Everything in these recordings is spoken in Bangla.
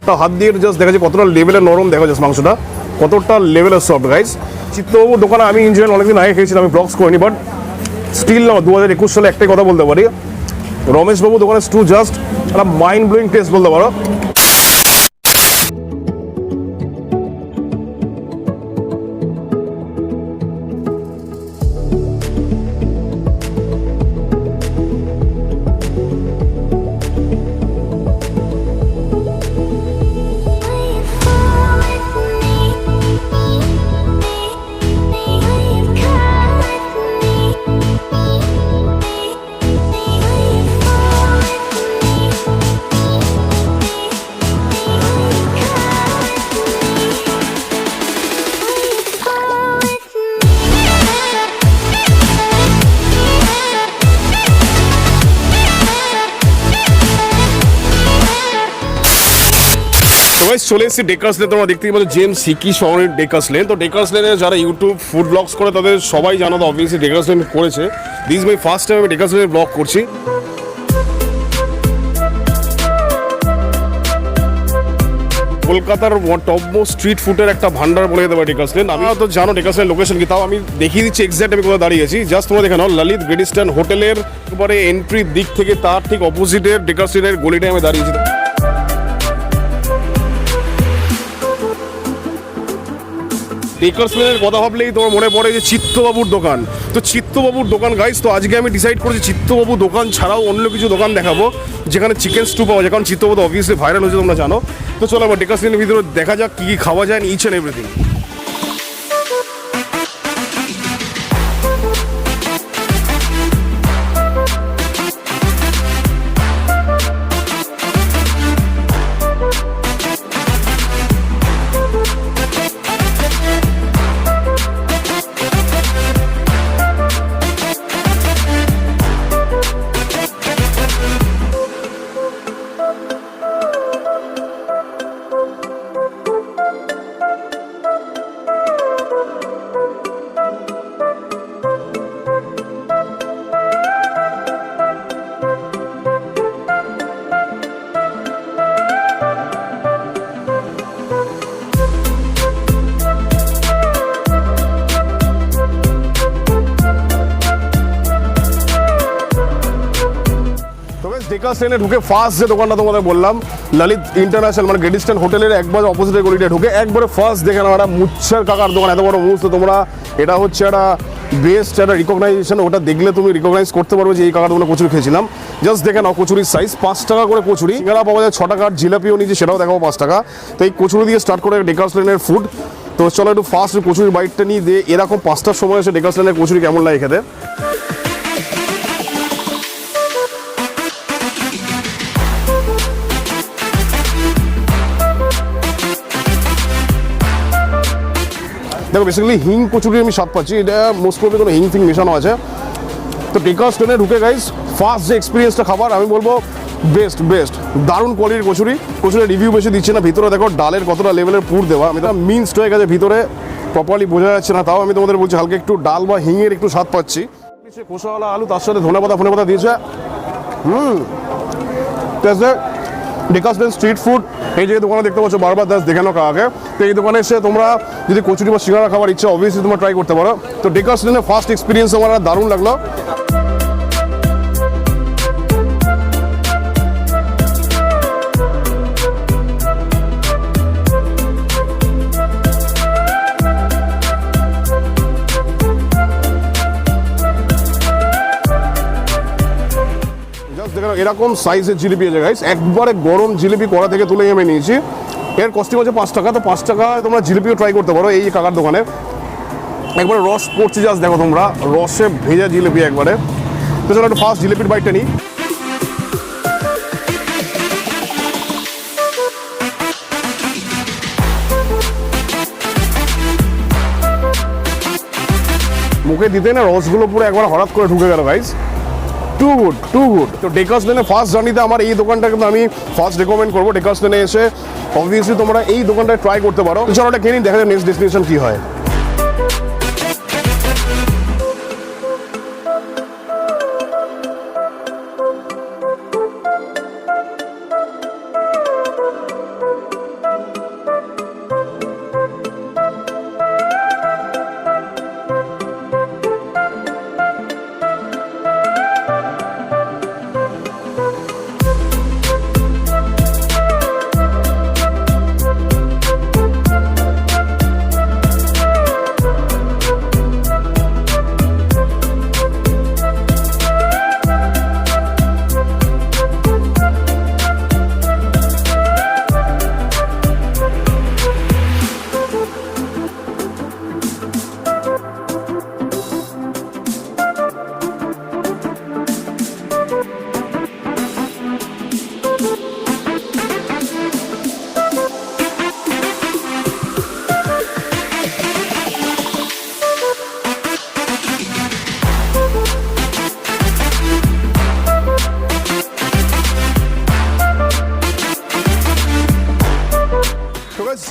একটা হাত দিয়ে জাস্ট দেখা যায় কতটা লেভেলের নরম দেখা যাচ্ছে মাংসটা, কতটা লেভেলের সফট গাইস। চিত্তবাবুর দোকানে আমি ইনজয়েন অনেকদিন আগে খেয়েছিলাম, আমি ব্লগস করিনি, বাট স্টিল না 2021 সালে একটাই কথা বলতে পারি, রমেশবাবু দোকানে স্টু জাস্ট একটা মাইন্ড ব্লোয়িং টেস্ট বলতে পারো। চলে এসেছি ডেকার্স লেন, তোমরা দেখতেই পাচ্ছ জেমস সিকি শহরের ডেকার্স লেন। তো ডেকার্স লেনে যারা ইউটিউব ফুড ব্লগস করে তাদের সবাই জানো তো অবভিয়াসলি ডেকার্স লেন করেছে। দিস মাই ফার্স্ট টাইম আমি ডেকার্স লেনে ব্লগ করছি। কলকাতার টপ মোস্ট স্ট্রিট ফুডের একটা ভান্ডার বলে যেতে পারে ডেকার্স লেন। আমি তো জানো ডেকার্স লেন লোকেশন কি, তাও আমি দেখিয়ে দিচ্ছি এক্স্যাক্ট আমি কোথায় দাঁড়িয়েছি। জাস্ট তোমরা দেখে নাও, ললিত গ্রেট ইস্টার্ন হোটেলের একেবারে এন্ট্রির দিক থেকে তার ঠিক অপোজিটের ডেকার্স লেনের গলিটায় আমি দাঁড়িয়েছি। ডেকার্স লেনের কথা ভাবলেই তোমার মনে পড়ে যে চিত্তবাবুর দোকান। তো চিত্তবাবুর দোকান গাইস, তো আজকে আমি ডিসাইড করেছি চিত্তবাবু দোকান ছাড়াও অন্য কিছু দোকান দেখাবো যেখানে চিকেন স্টু পাওয়া যায়, কারণ চিত্তবাবু তো অবভিয়াসলি ভাইরাল হয়েছে তোমরা জানো। তো চলো আবার ডেকার্স লেনের ভিতরে দেখা যাক কী কী খাওয়া যায়, ইচ অ্যান্ড এভরিথিং। ডেকার্স লেনে ঢুকে ফার্স্ট যে দোকানটা তোমাদের বললাম, ললিত ইন্টারন্যাশনাল মানে গ্রেট ইস্টার্ন হোটেলের একবার অপোজিটের গলিটা ঢুকে একবারে ফার্স্ট দেখে নাও একটা মুচ্ছার কাকার দোকান, এত বড় মুখ। তো তোমরা এটা হচ্ছে একটা বেস্ট একটা রিকগনাইজেশন, ওটা দেখলে তুমি রিকগনাইজ করতে পারবে যে এই কাকার দোকানে কচুরি খেয়েছিলাম। জাস্ট দেখে নাও কচুরির সাইজ 5 টাকা করে কচুরি, সিঙ্গারা পাওয়া যায় 6 টাকার, জিলাপিও নিচে সেটাও দেখাবো 5 টাকা। তো এই কচুরি দিয়ে স্টার্ট করে ডেকার্স লেনের ফুড। তো চলো একটু ফার্স্ট কচুরির বাইটটা নিয়ে দিয়ে এরকম 5টার সময় এসে ডেকার্স লেনের কচুরি কেমন লাগে খেতে। দেখো বেসিক্যালি হিং কচুরি আমি স্বাদ পাচ্ছি, এটা মোস্ট প্রবলি কোনো হিং ফিং মেশানো আছে। তো ডেকার্স লেনে ঢুকে গাইস ফার্স্ট যে এক্সপিরিয়েন্সটা খাবার আমি বলবো বেস্ট দারুণ কোয়ালিটির কচুরি। কচুরির রিভিউ বেশি দিচ্ছে না, ভিতরে দেখো ডালের কতটা লেভেলের পুর দেওয়া, আমি তো মিন্সড হয়ে গেছে ভিতরে, প্রপারলি বোঝা যাচ্ছে না, তাও আমি তোমাদের বলছি হালকা একটু ডাল বা হিংয়ের একটু স্বাদ পাচ্ছি। খোসাওয়ালা আলু, তার সাথে ধনেপাতা দিয়েছে। ডেকার্স লেন স্ট্রিট ফুড, এই যে দোকানে দেখতে পাচ্ছ বারবার দাস দেখানো কাকে। তো এই দোকানে এসে তোমরা যদি কচুরি বা সিঙ্গারা খাবার ইচ্ছা অবভিয়াসলি তোমরা ট্রাই করতে পারো। তো ডেকার্স লেনের ফার্স্ট এক্সপিরিয়েন্স আমার দারুণ লাগলো। এরকম সাইজের জিলিপি আছে গাইস, একবারে গরম জিলিপি কড়া থেকে তুলে আমি নিয়েছি। এর কস্টিং হচ্ছে 5 টাকা। তো 5 টাকায় তোমরা জিলিপিও ট্রাই করতে পারো এই কাকার দোকানে। একবারে রস পড়ছে, জাস্ট দেখো তোমরা, রসে ভেজা জিলিপি একবারে। তো চলো একটু ফার্স্ট জিলিপির বাইটটা নিই। মুখে দিতে না রসগুলো পুরো একবার হঠাৎ করে ঢুকে গেল গাইস, টু গুড। তো ডেকার্স লেনে ফার্স্ট জার্নিতে আমার এই দোকানটা কিন্তু আমি ফার্স্ট রেকমেন্ড করবো। ডেকার্স লেনে এসে অবভিয়াসলি তোমরা এই দোকানটায় ট্রাই করতে পারো। চলো ওটা কিনে দেখা যায় নেক্সট ডেস্টিনেশন কী হয়।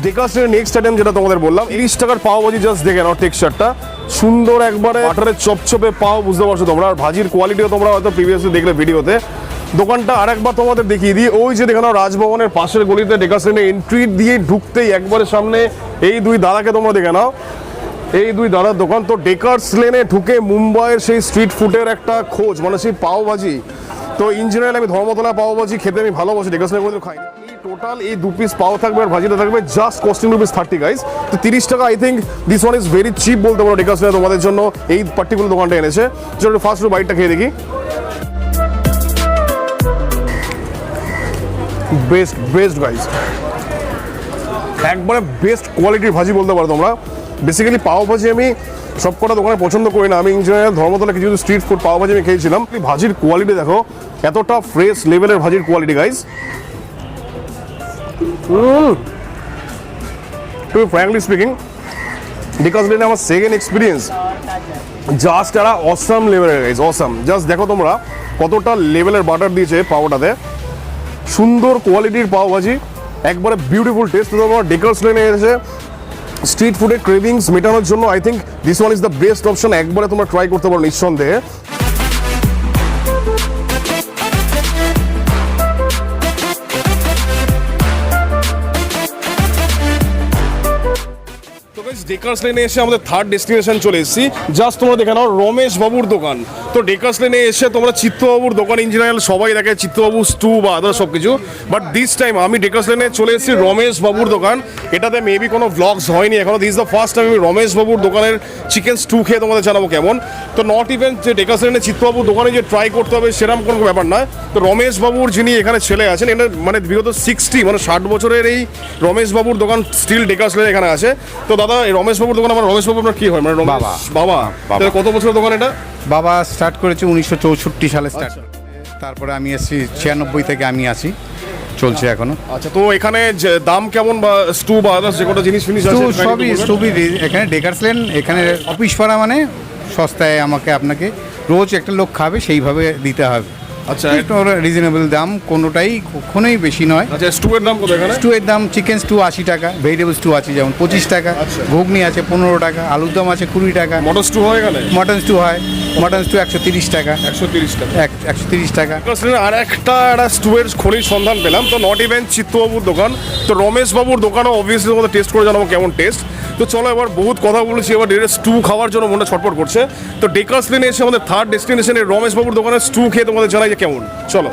ডেকাসের নেক্সট আইটেম যেটা তোমাদের বললাম 30 টাকার পাও ভাজি, জাস্ট দেখে নাও টেক্সচারটা সুন্দর, একবারে বাটারের চপচপে পাও, বুঝতে পারছো তোমরা। আর ভাজির কোয়ালিটিও তোমরা হয়তো প্রিভিয়াসলি দেখলে ভিডিওতে। দোকানটা আরেকবার তোমাদের দেখিয়ে দিই, ওই যে দেখানো রাজভবনের পাশের গলিতে ডেকাস লেনে এন্ট্রি দিয়ে ঢুকতেই একবারে সামনে এই দুই দাদাকে তোমরা দেখে নাও, এই দুই দাদার দোকান। তো ডেকার্স লেনে ঢুকে মুম্বাইয়ের সেই স্ট্রিট ফুডের একটা খোঁজ, মানে সেই পাও ভাজি। তো ইন জেনারেল আমি ধর্মতলা পাও ভাজি খেতে আমি ভালোবাসি, ডেকার্স লেনে কোনোদিন খাইনি। টোটাল এই 2 পিস পাও থাকবে আর ভাজিটা থাকবে জাস্ট কস্টিং ₹30 গাইস। তো 30 টাকা, I think this one is very chip বলতে পারো। ডেকার্স লেনে তোমাদের জন্য এই পার্টিকুলার দোকানটা এনেছে। চলো ফার্স্ট বাইটটা খেয়ে দেখি। বেস্ট গাইস, একবারে বেস্ট কোয়ালিটির ভাজি বলতে পারো তোমরা। বেসিক্যালি পাও ভাজি আমি সব কটা দোকানে পছন্দ করি না, আমি ইন জেনারেল ধর্মতলা কিছু স্ট্রিট ফুড পাও ভাজি আমি খেয়েছিলাম। ভাজির কোয়ালিটি দেখো, এতটা ফ্রেশ লেভেলের ভাজির quality guys. To be frankly speaking, Dacres Lane আমার সেকেন্ড এক্সপিরিয়েন্স জাস্ট একটা অসাম লেভেলের গাইস, অসাম। জাস্ট দেখো তোমরা কতটা লেভেলের বাটার দিয়েছে পাওটাতে, সুন্দর কোয়ালিটির পাও ভাজি, একবারে বিউটিফুল টেস্ট। তোমরা ডেকাস লেনে এসে স্ট্রিট ফুডের ক্রেভিংস মেটানোর জন্য I think this one is the best option. একবারে তোমরা ট্রাই করতে পারো নিঃসন্দেহে। ডেকার্স লেনে এসে আমাদের থার্ড ডেস্টিনেশন চলে এসেছি। জাস্ট তোমরা দেখে নাও রমেশ বাবুর দোকান। তো ডেকার্স লেনে এসে তোমরা চিত্তবাবুর দোকান ইন জেনারেল সবাই দেখে চিত্তবাবু স্টু বা আদার সব কিছু, বাট দিস টাইম আমি ডেকার্স লেনে চলে এসেছি রমেশ বাবুর দোকান। এটাতে মেবি কোনো ব্লগস হয়নি এখনো, দিস দ্য ফার্স্ট টাইম আমি রমেশ বাবুর দোকানের চিকেন স্টু খেয়ে তোমাদের জানাবো কেমন। তো নট ইভেন যে ডেকার্স লেনে চিত্তবাবুর দোকানে যে ট্রাই করতে হবে সেরকম কোনো ব্যাপার নয়। তো রমেশ বাবুর যিনি এখানে ছেলে আছেন, এটা মানে বিগত 60 বছরের এই রমেশ বাবুর দোকান স্টিল ডেকার্স লেনে এখানে আছে। তো দাদা এই রমেশ বাবুর দোকান, আমার রমেশ বাবু আপনার কি হয় মানে বাবা কত বছরের দোকান এটা? বাবা স্টার্ট করেছে 1964 সালে স্টার্ট, তারপরে আমি এসেছি 96 থেকে আমি আছি, চলছে এখনো। আচ্ছা, তো এখানে দাম কেমন বা স্টু বা আদার্স যে কোনো জিনিস ফিনিশ আছে সবই এখানে ডেকার্স লেন, এখানে অফিস পাড়া মানে সস্তায় আপনাকে রোজ একটা লোক খাবে সেইভাবে দিতে হবে। আচ্ছা, রিজনেবল দাম, কোনোটাই কখনোই বেশি নয়। আচ্ছা, স্টুয়ের দাম কত এখানে? স্টুয়ের দাম চিকেন স্টু 80 টাকা, ভেজিটেবল স্টু আছে যেমন 25 টাকা, ঘুগনি আছে 15 টাকা, আলুর দম আছে 20 টাকা। মটন স্টু হয় এখানে? মটন স্টু হয়, মটন স্টু 130 টাকা। 130 টাকা। আর একটা স্টুয়ের খনির সন্ধান পেলাম, তো নট ইভেন চিত্তবাবুর দোকান। তো রমেশ বাবুর দোকানও অবভিয়াসলি তোমাদের টেস্ট করে জানাবো কেমন টেস্ট। তো চলো এবার বহুত কথা বলেছি, এবার ডিরেক্ট স্টু খাওয়ার জন্য মনটা ছটফট করছে। তো ডেকার্স লেনে এসে আমাদের থার্ড ডেস্টিনেশনে রমেশ বাবুর দোকানের স্টু খেয়ে তোমাদের জানাই যে কেমন। চলো।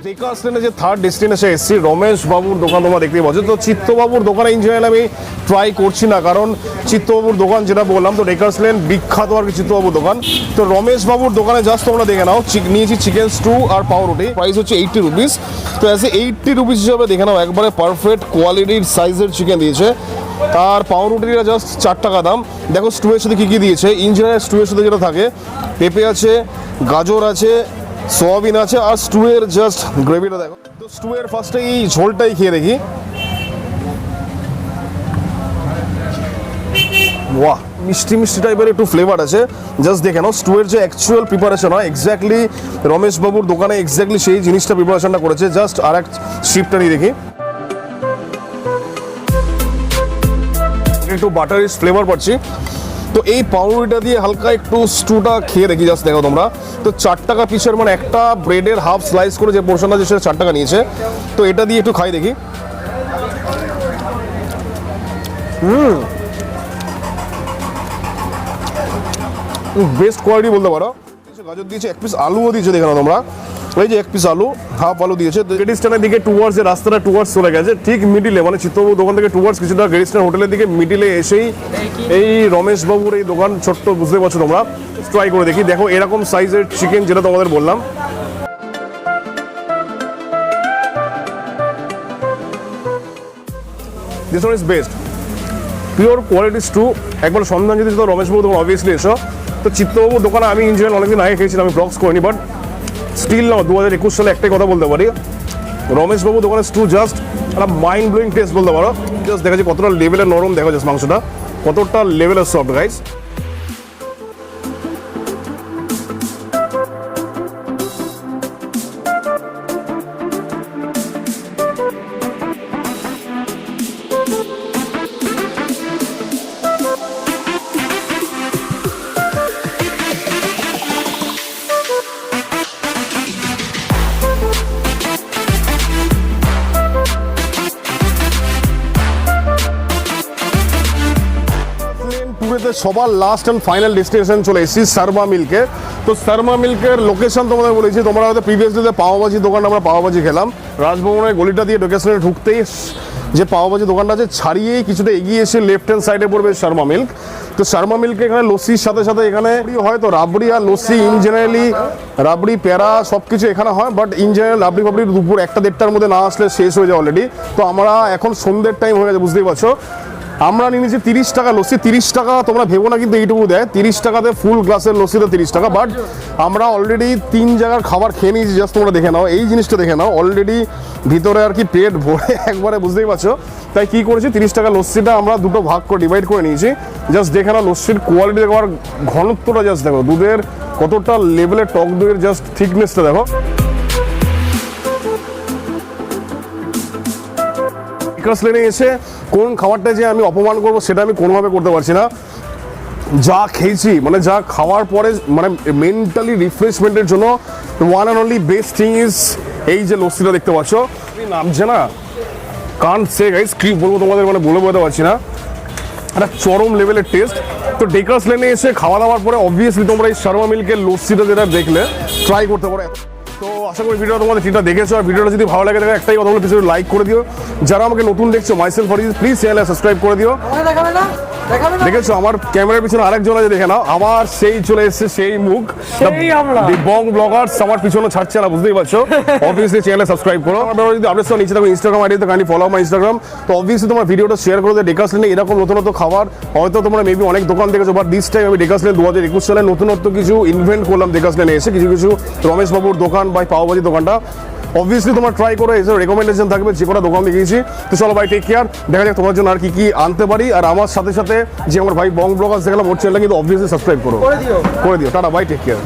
ডেকার্স লেনে যে থার্ড ডেস্টিনেশনে এসেছি রমেশ বাবুর দোকান তোমরা দেখতেই পাচ্ছ। তো চিত্তবাবুর দোকানে ইন জেনারেল আমি ট্রাই করছি না, কারণ চিত্তবাবুর দোকান যেটা বললাম, তো ডেকার্স লেন বিখ্যাত আর কি চিত্তবাবুর দোকান। তো রমেশ বাবুর দোকানে জাস্ট তোমরা দেখে নাও, নিয়েছি চিকেন স্টু আর পাউরুটি, প্রাইস হচ্ছে 80 রুপিস। তো অ্যাজ 80 রুপিস হিসাবে দেখে নাও একবারে পারফেক্ট কোয়ালিটির সাইজের চিকেন দিয়েছে। আর পাউরুটিটা জাস্ট 4 টাকা দাম। দেখো স্টুয়ের সাথে কী কী দিয়েছে। ইন জেনারেল স্টুয়ের সাথে যেটা থাকে, পেঁপে আছে, গাজর আছে, সোয়াবিন আছে, আর স্টুয়ের জাস্ট গ্রেভিটা দেখো। তো স্টুয়ের ফার্স্টে এই ঝোলটাই খেয়ে দেখি। ওয়াহ, মিষ্টি মিষ্টি টাইপের একটু ফ্লেভার আছে। জাস্ট দেখে নাও স্টুয়ের যে অ্যাকচুয়াল প্রিপারেশন হয়, এক্স্যাক্টলি রমেশ বাবুর দোকানে এক্স্যাক্টলি সেই জিনিসটা প্রিপারেশনটা করেছে। জাস্ট আর এক স্ট্রিপটা নিয়ে দেখি, একটু বাটারিস ফ্লেভার পাচ্ছি। তো এই পাউরুটিটা দিয়ে হালকা একটু স্টুটা খেয়ে দেখি, জাস্ট দেখো তোমরা। তো 4 টাকা পিসের, মানে একটা ব্রেডের হাফ স্লাইস করে যে পোর্শনটা আছে সেটা 4 টাকা নিয়েছে। তো এটা দিয়ে একটু খাই দেখি। বেস্ট কোয়ালিটি বলতে পারো। গাজর দিয়েছে, 1 পিস আলুও দিয়েছে, দেখে নাও তোমরা। এই যে 1 পিস আলু, হাফ আলু দিয়েছে। গেডিস্টানের দিকে টুয়ার্ডস, যে রাস্তাটা টুয়ার্ডস চলে গেছে, ঠিক মিডিলে, মানে চিত্তবাবুর দোকান থেকে টুয়ার্ডস কিছুটা গেডিস্টান হোটেলের দিকে মিডিলে এসেই এই রমেশ বাবুর এই দোকান, ছোট্ট বুঝতে পারছো তোমরা। ট্রাই করে দেখি। দেখো এরকম সাইজের চিকেন যেটা তোমাদের বললাম, this one is best, pure quality true. একবার সন্ধান যদি তো রমেশবাবু তখন অবভিয়াসলি এসো। তো চিত্তবাবুর দোকানে আমি ইঞ্জিনিয়ার অনেকদিন আগে খেয়েছিলাম, আমি ব্লগস করিনি, বাট স্টিল না 2021 সালে একটাই কথা বলতে পারি, রমেশবাবু দোকানে স্টু জাস্ট একটা মাইন্ড ব্লোয়িং টেস্ট বলতে পারো। জাস্ট দেখা যাচ্ছে কতটা লেভেলের নরম, দেখা যাচ্ছে মাংসটা কতটা লেভেলের সফট গাইস। ট্যুরেতে সবার লাস্ট অ্যান্ড ফাইনাল ডেস্টিনেশন চলে এসেছি শর্মা মিল্কে। তো শর্মা মিল্কের লোকেশন তোমাদের বলেছি, তোমরা হয়তো প্রিভিয়াস ডেতে পাওভাজি দোকান আমরা পাওভাজি খেলাম, রাজভবনের গলিটা দিয়ে লোকেশনে ঢুকতেই যে পাওভাজি দোকানটা আছে ছাড়িয়েই কিছুটা এগিয়ে এসে লেফট হ্যান্ড সাইডে পড়বে শর্মা মিল্ক। তো শর্মা মিল্কে এখানে লস্যির সাথে সাথে এখানে হয়তো রাবড়ি আর লস্যি, ইন জেনারেলি রাবড়ি প্যারা সব কিছু এখানে হয়, বাট ইন জেনারেল রাবড়ি ফাবড়ি দুপুর 1-1:30টার মধ্যে না আসলে শেষ হয়ে যায় অলরেডি। তো আমরা এখন সন্ধ্যের টাইম হয়ে গেছে, বুঝতেই পারছো। আমরা নিয়ে নিয়েছি 30 টাকা লস্যি। 30 টাকা তোমরা ভেবো না কিন্তু এইটুকু দেয়, 30 টাকাতে ফুল গ্লাসের লস্যিতে 30 টাকা। বাট আমরা অলরেডি 3 জায়গার খাবার খেয়ে নিয়েছি, জাস্ট তোমরা দেখে নাও, এই জিনিসটা দেখে নাও, অলরেডি ভিতরে আর কি পেট ভরে একবারে, বুঝতেই পারছো। তাই কি করেছি, 30 টাকা লস্যিটা আমরা দুটো ভাগ করে ডিভাইড করে নিয়েছি। জাস্ট দেখে নাও লস্যির কোয়ালিটি দেখো আর ঘনত্বটা জাস্ট দেখো, দুধের কতটা লেভেলের টক দইয়ের জাস্ট থিকনেসটা দেখো। ডেকার্স লেনে এসে কোন খাবারটা যে আমি অপমান করবো সেটা আমি কোনোভাবে করতে পারছি না। যা খেয়েছি মানে যা খাওয়ার পরে মানে মেন্টালি রিফ্রেশমেন্টের জন্য one and only best thing is এই যে লস্যিটা দেখতে পাচ্ছ, নামছে না, কান্ট সে গাইস, কি বলবো তোমাদের, মানে বলে বোঝাতে পারছি না, একটা চরম লেভেলের টেস্ট। তো ডেকার্স লেনে এসে খাওয়া দাওয়ার পরে অবভিয়াসলি তোমরা এই শর্মা মিল্কের লস্যিটা যেটা দেখলে ট্রাই করতে পারো। তো আশা করি ভিডিওটা তোমাদের ঠিকঠাক দেখেছো, আর ভিডিওটা যদি ভালো লাগে থাকে একটাই কথা বলে কিছু লাইক করে দিও। যারা আমাকে নতুন দেখছো মাইসেলফ ফরিদ, প্লিজ চ্যানেলে সাবস্ক্রাইব করে দিও। দেখেছো আমার ক্যামেরার পিছনে আরেকজন আছে, দেখে নাও, আবার সেই চলে এসেছে সেই মুখ, বং ব্লগার্স আমার পিছনে ছাড়ছে না, বুঝতেই পারছো। অবভিয়াসলি চ্যানেলে সাবস্ক্রাইব করো। আমার যদি আপডেটস নিচে থাকো ইনস্টাগ্রাম আইডিতে কাইন্ডলি ফলো মাই ইনস্টাগ্রাম। তো অবভিয়াসলি তোমার ভিডিওটা শেয়ার করে দেয়। ডেকার্স লেনে এরকম নতুন নতুন খাবার হয়তো তোমরা মেবি অনেক দোকান দেখেছো, বাট দিস টাইম আমি ডেকার্স লেন 2021 সালে নতুনত্ব কিছু ইনভেন্ট করলাম ডেকার্স লেনে এসে, কিছু কিছু রমেশ বাবুর দোকান বা পাওভাজি দোকানটা অবভিয়াসলি তোমরা ট্রাই করো, এসব রেকমেন্ডেশন থাকবে যে কটা দোকান দেখিয়েছি। তো চলো ভাই, টেক কেয়ার, দেখা যাক তোমার জন্য আর কি কি আনতে পারি। আর আমার সাথে সাথে যে আমার ভাই বং ব্লগার্স দেখলাম ওর চ্যানেলটা কিন্তু অবভিয়াসলি সাবস্ক্রাইব করে দিও। Tata, bye, take care.